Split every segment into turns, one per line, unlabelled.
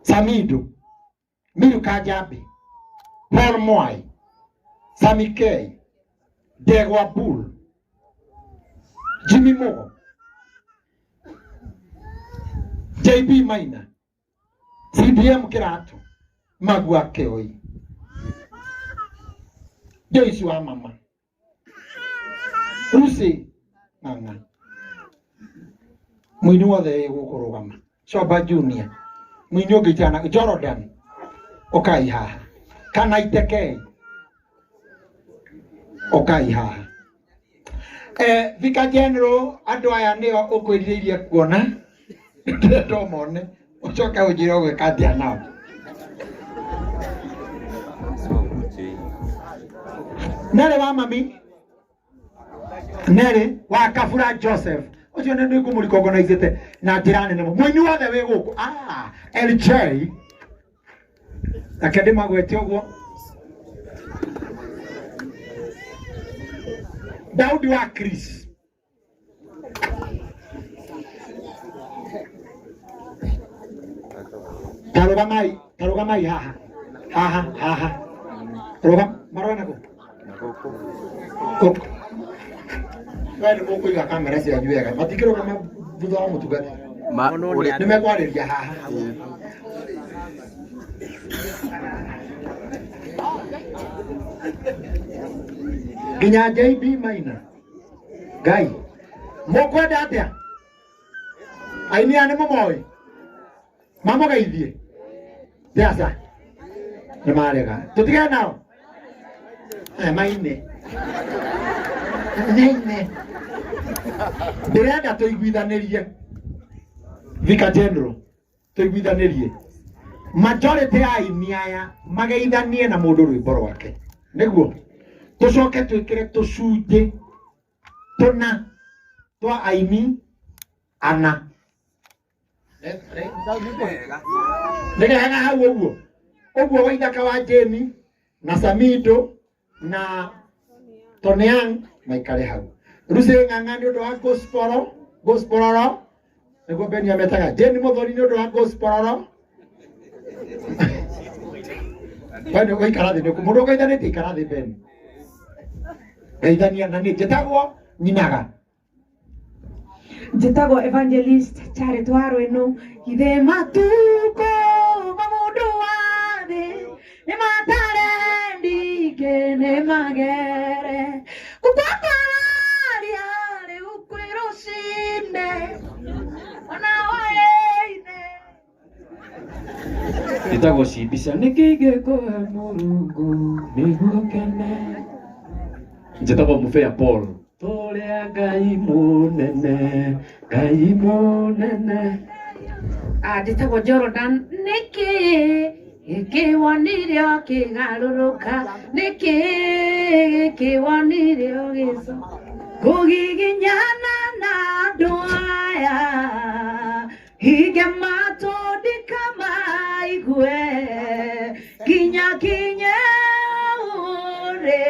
Samido, Miru Kajabi, Paul Moy, Sammy Kay, Degwa Bull, Jimmy Moore, JB Maina, CDM Kirato, Magua Keoi, Joshua Mama, Lucy Mama, Minua de Ukurugama, Soba Junior, Minogi Jana, Jordan, Okaiha, Kanaiteke, Okaiha. Vika General, Adwaya Neo Okwiliya Kuona, Domone, Ochoka Ujiro Katia now. Nere wa mami, Nere wa Kafura Joseph. Ojo nene kumuli organize na jirani nemo. Mwenye wa dewe goko. LJ. Akadema gwete ogwo. Daudi wa Chris. Taruga mai haha. Taruga marwana ko. Koko. Wale moko ya kamera si ajue ya. Matikiro kama budo wa mutuga. Nimekwaleria haha. Ginya JB Maina. Gai. Moko datia. Aini ane momoy. Mama gaithie. Tiasa. Nimarega. Tutiga nao. Maine. Nene. Ndĩrenda tũiguithanirie. Vika General. Tũiguithanirie. Majority ya aini aya mageithanie na mũndũ rwĩmbo rwake. Nĩguo. Tũcoke twĩkĩre tũcunjĩ tũna twa aini ana. Nĩgehega hau ũguo. Ũguo Waithaka wa Jeni na Samido na Toniang maikare hau. Ruse ng'ang'ani ũndũ wa Gospororo. Nĩguo Beni ametaga. Jeni Muthoni nĩ ũndũ wa Gospororo. Bani ũgaikara thĩ nĩkũ. Mũndũ ũgaithanĩte ikara thĩ Beni. Gaithania na nĩ njĩtagwo Nyinaga.
Njĩtagwo Evangelist Charity Warweno. Ithe matuko mamundu wa thĩ nĩ matarendi kene magere. Kukwataria rĩu kwĩ rũcinĩ ona waĩine.
Njĩtagwo Cibica nĩkĩingĩkũhe Mũrungu nĩguo kene. Njĩtagwo Mũbĩa Paul. Tũrĩa Ngai mũnene, Ngai mũnene.
Njĩtagwo Jordan. Nĩkĩ gĩkĩwonire kĩgarũrũka, nĩkĩ gĩkĩwonire gĩco kũgiginyana na andũ aya hinge matũndĩka maigue kinye ũrĩ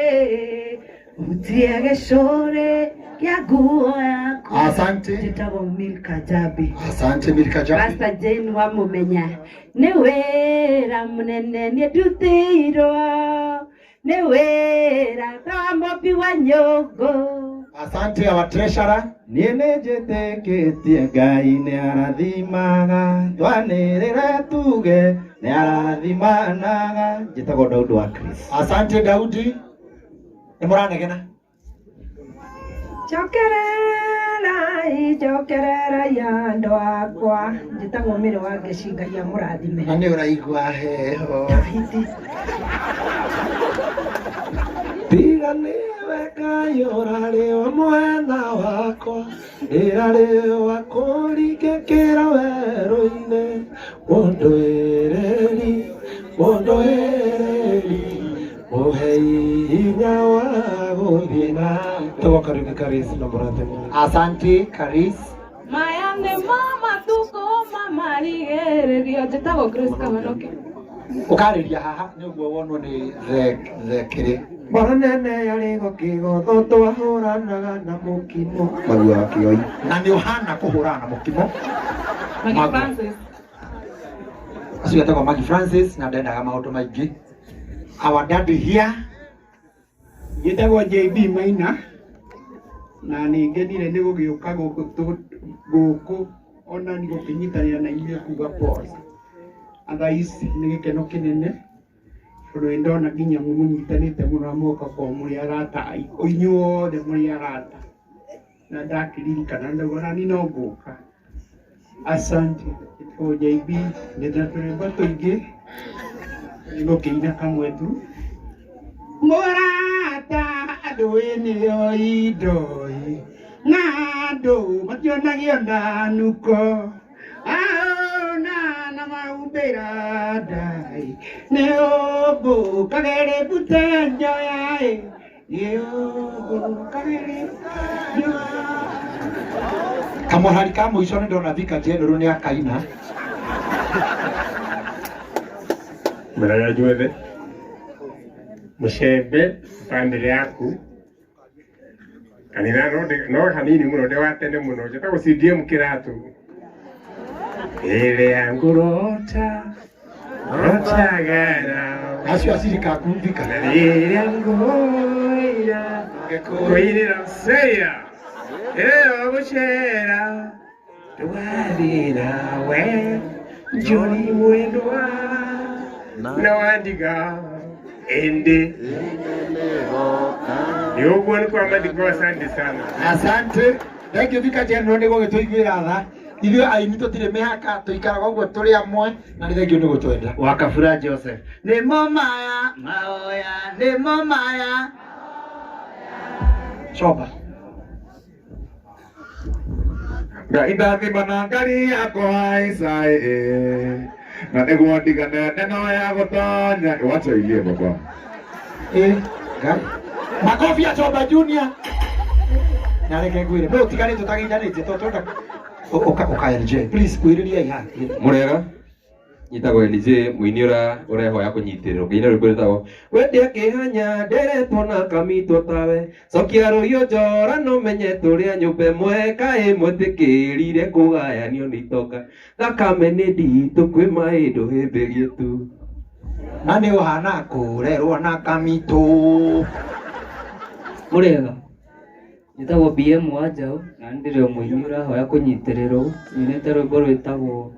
utie gĩcũrĩ kĩa nguo yaku.
Asante.
Njĩtagwo Milka Jabi.
Asante Milka Jabi.
Pastor Jane wa Mũmenya. Nĩ wĩra mũnene nĩ ndutĩirwo, nĩ wĩra ta mũmbi wa nyũngũ.
Asante our treasurer.
Niĩ nĩnjĩtĩkĩtie Ngai nĩarathimaga, twanĩrĩre tuge nĩarathimanaga. Njĩtagwo Daudi wa Chris.
Asante Daudi. Nĩmũranegena.
Jokerera ya andũ akwa. Njĩtagwo Mĩrĩ wa Gĩcinga ya mũrathime.
Na nĩ ũraigua heho.
Tiga nĩwe Ngai ũrarĩ o mwena wakwa, ĩrarĩ wakũringĩkĩra werũ-inĩ. Mũndũ ĩreri mũhe hinya wa gũthiĩ na. Tũgo karibu Karis na mũrathime.
Asante Karis.
Maya nĩ matuko mamarigĩrĩrio. Njĩtagwo Grace Kamanoki.
Ũkarĩria haha nĩguo wonwo nĩ the kĩrĩ.
Mbara nene yarĩ gũkĩgotho twahũranaga na mũkimo. Magua wa Kĩoi.
Na nĩ ũhana kũhũrana na mũkimo.
Magi Francis.
Acio yatagwo Maggie Francis na ndendaga maundu maingi. Our daddy here.
Njĩtagwo JB Maina na nĩ ngenire nĩ gũgĩũka gũkũ ona nĩ gũkĩnyitanĩra na inyuĩ kuga pause. Otherwise nĩ gĩkeno kĩnene tondũ ndona nginya mũnyitanĩte mũno mwoka kwa mũrĩ arata inyuothe mũrĩ arata na ndakĩririkana ndauga nani no ngũka. Asante o JB nĩ tũrĩmbo tũingĩ nĩ gũkĩina kamwe tu. Morata aduenio idoi nado mationagio ndanuko na maubera dai neobo kagere butenjo yae neobo kagere
Kamũhari ka mũico nĩ ndona Thika General nĩ akaina.
Mara juothe Mucembe family yaku kanina no hanini muno de watene muno njeta gucindie mukiratu ile yangu rota gara
Acio acirika kumvika.
ile yangu ira koirira seya gucera tuwarira we joni mwendwa na wandiga ende yogo ni kwa madiko. Asante sana.
Asante. Thank you Thika General nĩ gũgĩtũiguĩra tha. Ithuĩ aini tũtirĩ mĩhaka tũikaraga ũguo tũrĩ amwe na nĩ thengiũ nĩ gũtwenda.
Wakabura Joseph. Nĩmo maya maoya, nĩmo maya.
Coba.
Ngai ndathima na ngari yakwa Isai na nĩguo ndigane neno ya gũtonya. Wacha ilie baba.
Ngai. Makofi ya Coba Junior. Na reke ngwĩre. Nĩ ũtiganĩte ũtageithanĩtie tondũ ũka LJ. Please kwĩrĩria iha.
Murega. Nyitagwo LJ mũini ũrehoya kũnyitĩrĩrwo. Nginya rwĩmbo rwĩtagwo wendia kĩhanya nderetwo na kamitwo tawe. Cokia rũhiũ njora no menye tũrĩa nyũmba ĩmwe kaĩ mwĩtĩkĩrire kũgayanio nĩ itonga. Thakame nĩ nditũ kwĩ maĩ ndũhĩmbĩrie tu.
Na nĩ ũhana kũrerwo na kamitũ.
Murega. Nyitagwo BM Wanjaũ na ndĩrĩ mũini ũrahoya kũnyitĩrĩrwo. Nyinĩte rwĩmbo rwĩtagwo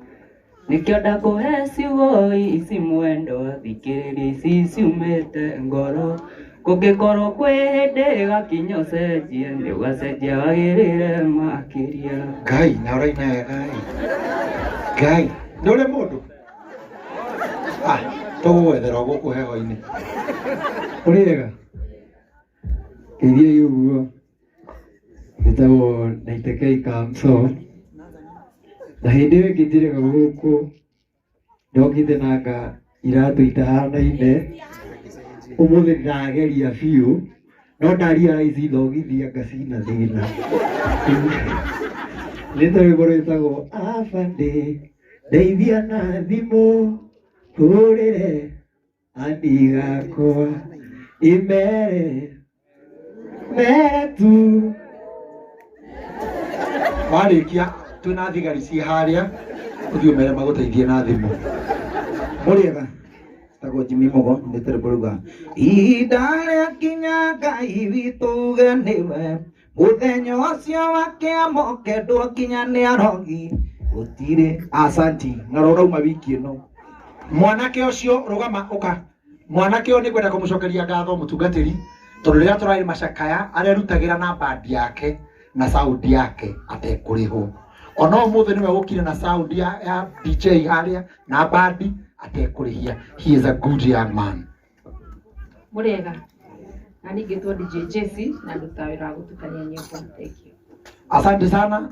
nikio ndakũhe ciugo ici mwendo thikĩrĩria ici ciumĩte ngoro kũngĩkorwo kwĩ hĩndĩ gakinya ũcenjie nĩ ũgacenjia wagĩrĩre makĩria.
Ngai na ũraina Ngai. Ngai nĩ ũrĩ mũndũ tũgũgwethera gũkũ heho-inĩ.
Ũrĩega iria ũguo njĩtagwo Naitekei Kamso na hĩndĩ ĩyo ĩngĩ njĩrĩga gũkũ ndokĩte na anga iratũ itahanaine. Ũmũthĩ ndĩrageria biũ no ndarealize thogithia ngacina thĩna. Nĩ rwĩmbo rwĩtagwo afande ndeithia na thimũ hũrĩre andi gakwa imere tu.
Warĩkia twĩna thigari ciĩ harĩa ũthiĩ ũmere magũteithie na thimũ.
Murega. Tagwo Jimmy Mogo nĩ tũrĩmbo rũga ihinda rĩakinya Ngai witũ nĩwe mũthenya ũcio wa kĩamo kendwo kinya nĩ arogi gũtirĩ. Asanti na rũrauma wiki ĩno.
Mwanake ũcio rũgama ũka. Mwanake ũyũ nĩ kwenda kũmũcokeria ngatho mũtungatĩri tondũ rĩrĩa tũrarĩ macakaya arerutagĩra na bandi yake na sound yake atekũrĩhwo. Ona ũmũthĩ nĩwe gũkire na sound ya DJ harĩa na bandi atekũrĩhia. He is a good young man.
Murega. Na ningĩtwo DJ Jesse na nduta wĩra wa gũtukania nyĩmbo. Thank you.
Asante sana.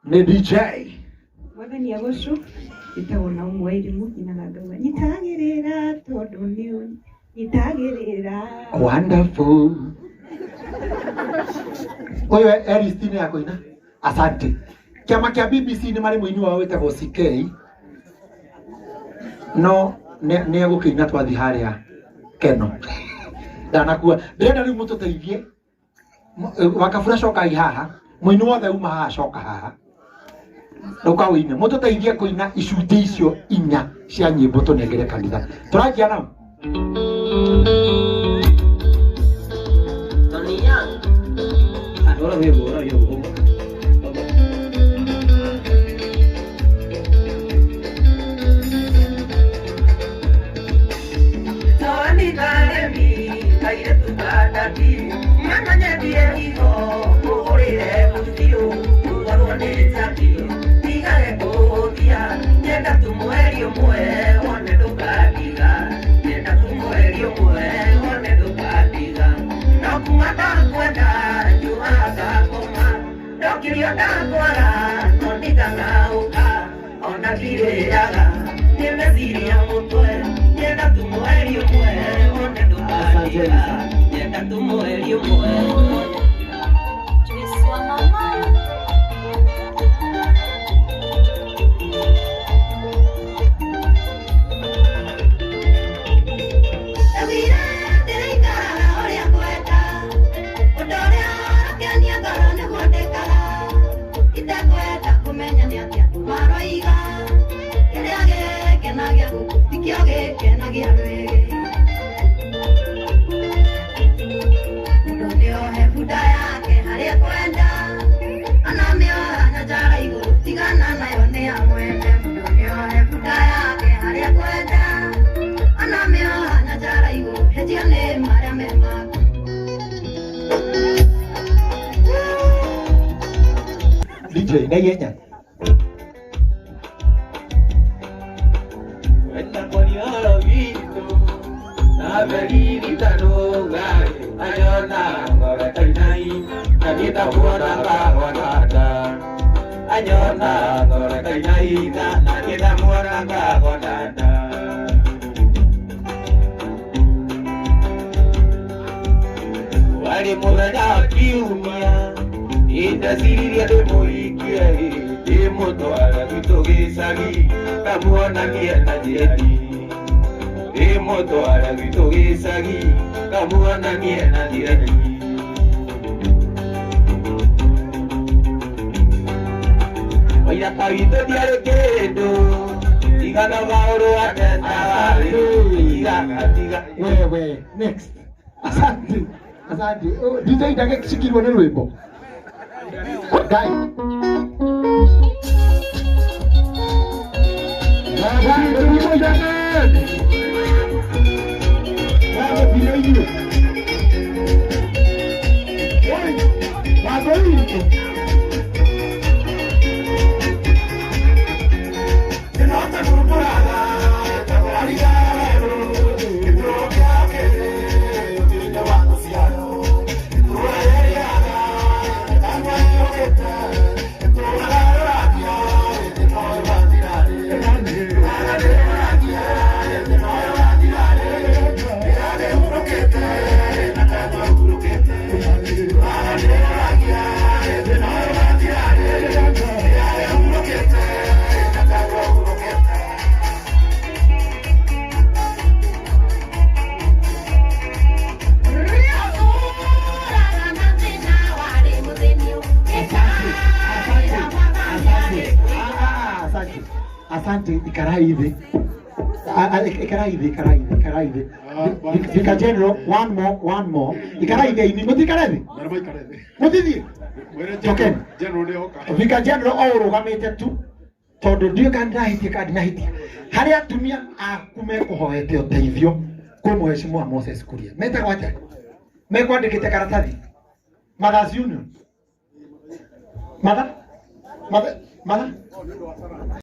Nĩ DJ.
Mwathani agũcu itagwo na ũmwe irimũ inanagauga nyitagĩrĩra tondũ nĩ nyitagĩrĩra.
Wonderful. Oyo Eristine ya kũina. Asante. Kĩama kĩa BBC nĩ marĩ mũini wao wĩtagwo CK. No nĩ egũkĩina twathi harĩa Keno. Ndanakua. Ndĩrenda rĩu mũtũteithie. Wakabura cokai haha. Mũini wothe uma haha coka haha. Ndũkawĩine. Mũtũteithie kũina icunjĩ icio 4. cia nyimbo tunengere kanitha turakia nao DJ na yenya wewe next asante DJ ndage kushikirwa na rwimbo guy Asante ikaraidhi ikaraidhi Vika General one more ikaraidhi ni mutikaraidhi mutithie okay Vika General orugamite tu tondu ndio kandahitie kadinahitie hari atumia akume kuhoete uteithio kwa mheshimiwa Moses Kuria meta kwacha mekwandikite karatathi Mothers Union mother